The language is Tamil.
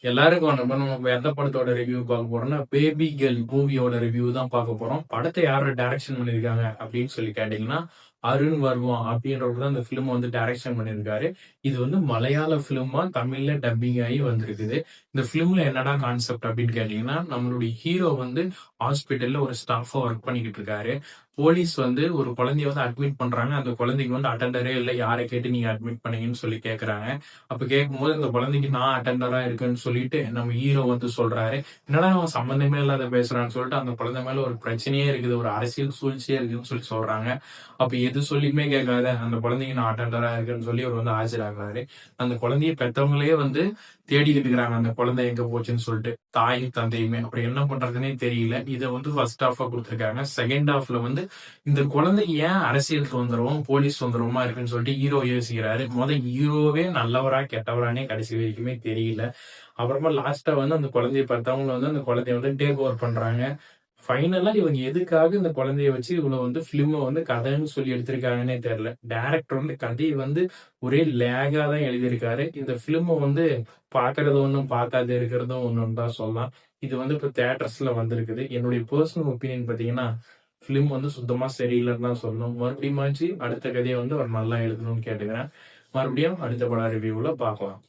எல்லாருக்கும் வணக்கம். நம்ம எந்த படத்தோட ரிவ்யூ பார்க்க போறோம்னா, பேபி கேர்ள் மூவியோட ரிவ்யூ தான் பார்க்க போறோம். படத்தை யாரு டைரக்ஷன் பண்ணியிருக்காங்க அப்படின்னு சொல்லி கேட்டீங்கன்னா, அருண் வர்மா அப்படின்றவர் தான் இந்த ஃபிலிம் வந்து டைரக்ஷன் பண்ணியிருக்காரு. இது வந்து மலையாள ஃபிலிமா தமிழ்ல டப்பிங் ஆகி வந்திருக்குது. இந்த ஃபிலிம்ல என்னடா கான்செப்ட் அப்படின்னு கேட்டீங்கன்னா, நம்மளுடைய ஹீரோ வந்து ஹாஸ்பிட்டல்ல ஒரு ஸ்டாஃபா ஒர்க் பண்ணிக்கிட்டு இருக்காரு. போலீஸ் வந்து ஒரு குழந்தைய வந்து அட்மிட் பண்றாங்க. அந்த குழந்தைக்கு வந்து அட்டெண்டரே இல்ல. யாரை கேட்டு நீங்க அட்மிட் பண்ணீங்கன்னு சொல்லி கேட்கறாங்க. அப்ப கேட்கும்போது இந்த குழந்தைக்கு நான் அட்டெண்டரா இருக்கேன்னு சொல்லிட்டு நம்ம ஹீரோ வந்து சொல்றாரு. என்னடா அவன் சம்பந்தமே இல்லாத பேசுறான்னு சொல்லிட்டு அந்த குழந்தை மேல ஒரு பிரச்சனையே இருக்குது, ஒரு அரசியல் சூழ்ச்சியே இருக்குன்னு சொல்லி சொல்றாங்க. அப்ப எது சொல்லியுமே கேட்காத அந்த குழந்தைக்கு நான் அட்டெண்டரா இருக்கேன்னு சொல்லி அவர் வந்து ஆஜராகிறாரு. அந்த குழந்தைய பெத்தவங்களே வந்து தேடிக்கிட்டு இருக்கிறாங்க, அந்த குழந்தை எங்க போச்சுன்னு சொல்லிட்டு தாயும் தந்தையுமே. அப்புறம் என்ன பண்றதுன்னே தெரியல. இதை வந்து ஃபர்ஸ்ட் ஹாஃபா கொடுத்துருக்காங்க. செகண்ட் ஹாஃப்ல வந்து இந்த குழந்தை ஏன் அரசியல் தொந்தரவும் போலீஸ் தொந்தரவுமா இருக்குன்னு சொல்லிட்டு ஹீரோ யோசிக்கிறாரு. ஹீரோவே நல்லவரா கெட்டவரானே கடைசி வரைக்குமே தெரியல. அப்புறமா லாஸ்டா வந்து அந்த குழந்தைய பார்த்தவங்க வந்து அந்த குழந்தைய வந்து டேக் ஓவர் பண்றாங்க. ஃபைனலா இவங்க எதுக்காக இந்த குழந்தைய வச்சு இவ்வளவு வந்து பிலிம வந்து கதைன்னு சொல்லி எடுத்திருக்காங்கன்னே தெரியல. டைரக்டர் வந்து கதையை வந்து ஒரே லேகா தான் எழுதியிருக்காரு. இந்த பிலிம வந்து பாக்குறது ஒண்ணும் பார்க்காது இருக்கிறதும் ஒண்ணுன்னு தான் சொல்லலாம். இது வந்து இப்ப தியேட்டர்ஸ்ல வந்திருக்குது. என்னுடைய பர்சனல் ஒப்பீனியன் பாத்தீங்கன்னா, பிலிம் வந்து சுத்தமா சரியில்லைன்னு தான் சொல்லணும். மறுபடியும் அடுத்த கதையை வந்து அவர் நல்லா எழுதணும்னு கேட்டுக்கிறேன். மறுபடியும் அடுத்த பட ரிவ்யூல பார்க்கலாம்.